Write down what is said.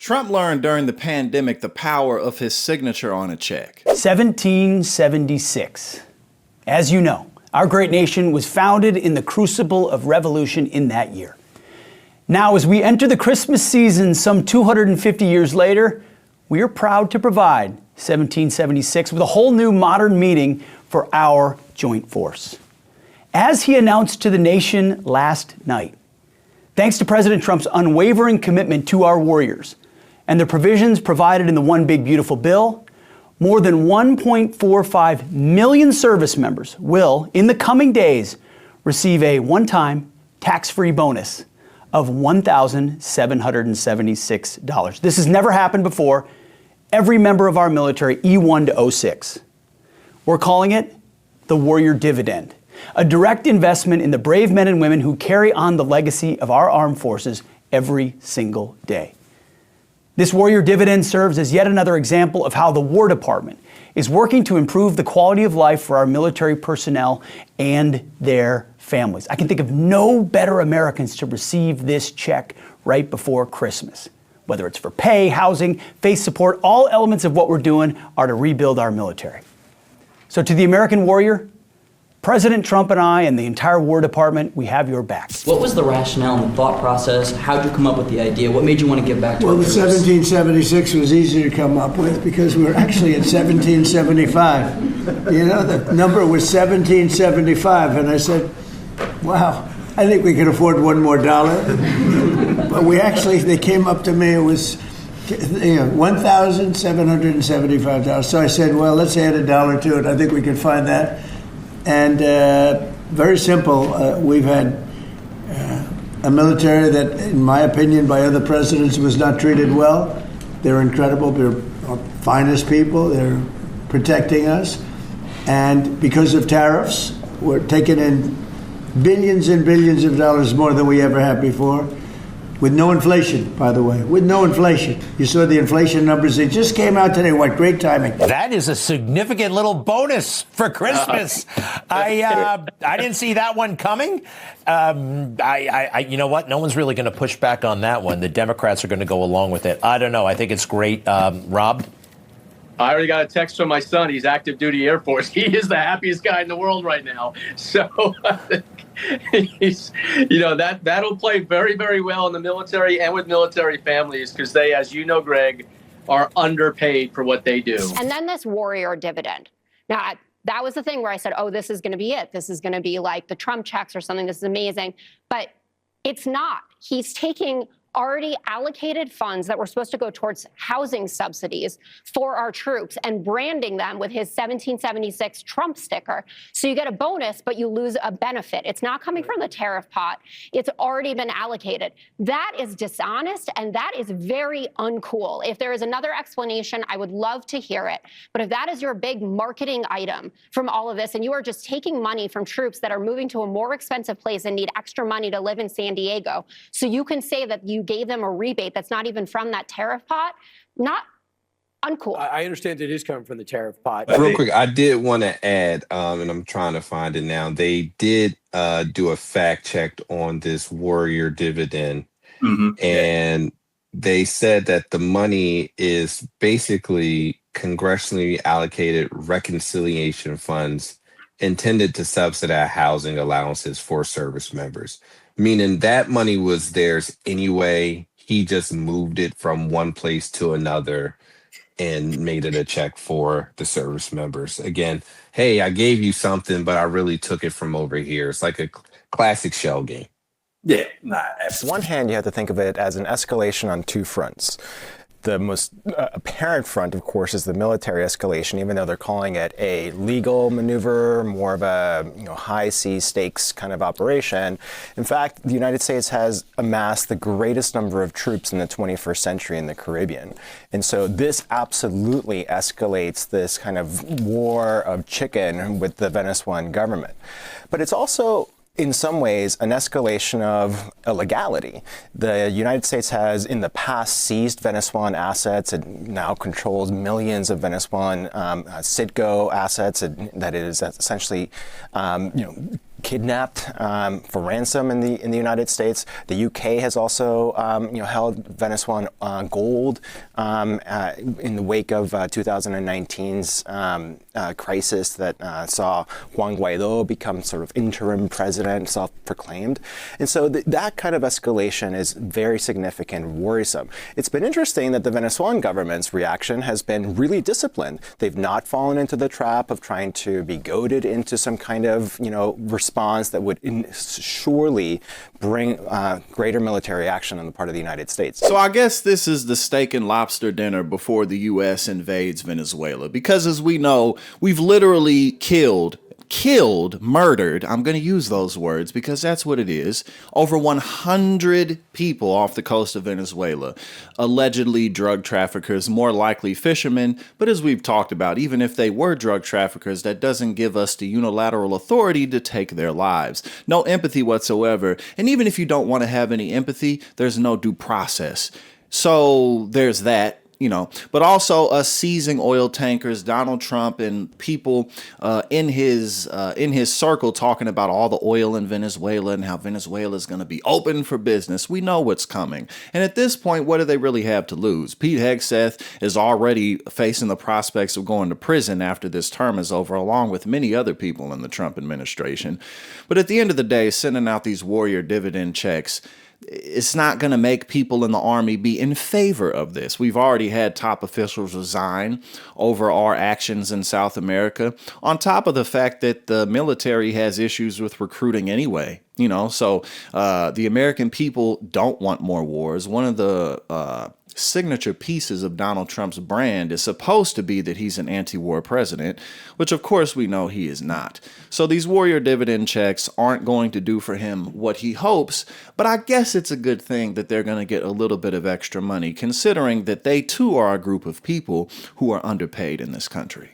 Trump learned during the pandemic the power of his signature on a check. 1776. As you know, our great nation was founded in the crucible of revolution in that year. Now, as we enter the Christmas season some 250 years later, we are proud to provide 1776 with a whole new modern meaning for our joint force. As he announced to the nation last night, thanks to President Trump's unwavering commitment to our warriors and the provisions provided in the One Big Beautiful Bill, more than 1.45 million service members will, in the coming days, receive a one-time tax-free bonus of $1,776. This has never happened before. Every member of our military, E1 to 06. We're calling it the Warrior Dividend, a direct investment in the brave men and women who carry on the legacy of our armed forces every single day. This Warrior Dividend serves as yet another example of how the War Department is working to improve the quality of life for our military personnel and their families. I can think of no better Americans to receive this check right before Christmas. Whether it's for pay, housing, face support, all elements of what we're doing are to rebuild our military. So to the American warrior, President Trump and I and the entire War Department, we have your back. What was the rationale and the thought process? How did you come up with the idea? What made you want to give back to Well, our the troops? 1776 was easy to come up with because we were actually at 1775. You know, the number was 1775, and I said, wow, I think we could afford one more dollar. But they came up to me, it was $1,775. So I said, well, let's add a dollar to it. I think we could find that. And very simple, we've had a military that, in my opinion, by other presidents, was not treated well. They're incredible. They're our finest people. They're protecting us. And because of tariffs, we're taking in billions and billions of dollars more than we ever have before. With no inflation, by the way, with no inflation. You saw the inflation numbers. They just came out today. What great timing. That is a significant little bonus for Christmas. I didn't see that one coming. You know what? No one's really going to push back on that one. The Democrats are going to go along with it. I don't know. I think it's great. Rob? I already got a text from my son. He's active duty Air Force. He is the happiest guy in the world right now. So I think he's, that'll play very, very well in the military and with military families because they, as you know, Greg, are underpaid for what they do. And then this warrior dividend. Now, that was the thing where I said, oh, this is going to be it. This is going to be like the Trump checks or something. This is amazing. But it's not. He's taking already allocated funds that were supposed to go towards housing subsidies for our troops and branding them with his 1776 Trump sticker. So you get a bonus, but you lose a benefit. It's not coming from the tariff pot. It's already been allocated. That is dishonest, and that is very uncool. If there is another explanation, I would love to hear it. But if that is your big marketing item from all of this, and you are just taking money from troops that are moving to a more expensive place and need extra money to live in San Diego, so you can say that you gave them a rebate that's not even from that tariff pot, not uncool. I understand it is coming from the tariff pot. Real quick, I did want to add, and I'm trying to find it now. They did do a fact check on this warrior dividend, and they said that the money is basically congressionally allocated reconciliation funds intended to subsidize housing allowances for service members. Meaning that money was theirs anyway. He just moved it from one place to another and made it a check for the service members. Again, hey, I gave you something, but I really took it from over here. It's like a classic shell game. Yeah. On one hand, you have to think of it as an escalation on two fronts. The most apparent front, of course, is the military escalation, even though they're calling it a legal maneuver, more of a high sea stakes kind of operation. In fact, the United States has amassed the greatest number of troops in the 21st century in the Caribbean. And so this absolutely escalates this kind of war of chicken with the Venezuelan government. But it's also, in some ways, an escalation of illegality. The United States has in the past seized Venezuelan assets. It now controls millions of Venezuelan Citgo assets that it is essentially kidnapped for ransom in the United States. The UK has also held Venezuelan gold in the wake of 2019's crisis that saw Juan Guaido become sort of interim president, self-proclaimed. And so that kind of escalation is very significant and worrisome. It's been interesting that the Venezuelan government's reaction has been really disciplined. They've not fallen into the trap of trying to be goaded into some kind of, response that would surely bring greater military action on the part of the United States. So I guess this is the steak and lobster dinner before the U.S. invades Venezuela, because as we know, we've literally murdered, I'm going to use those words because that's what it is, over 100 people off the coast of Venezuela, allegedly drug traffickers, more likely fishermen. But as we've talked about, even if they were drug traffickers, that doesn't give us the unilateral authority to take their lives. No empathy whatsoever. And even if you don't want to have any empathy, there's no due process. So there's that. But also us seizing oil tankers, Donald Trump and people in his circle talking about all the oil in Venezuela and how Venezuela is going to be open for business. We know what's coming. And at this point, what do they really have to lose? Pete Hegseth is already facing the prospects of going to prison after this term is over, along with many other people in the Trump administration. But at the end of the day, sending out these warrior dividend checks, it's not going to make people in the Army be in favor of this. We've already had top officials resign over our actions in South America, on top of the fact that the military has issues with recruiting anyway. So the American people don't want more wars. One of the signature pieces of Donald Trump's brand is supposed to be that he's an anti-war president, which of course we know he is not. So these warrior dividend checks aren't going to do for him what he hopes, but I guess it's a good thing that they're going to get a little bit of extra money, considering that they too are a group of people who are underpaid in this country.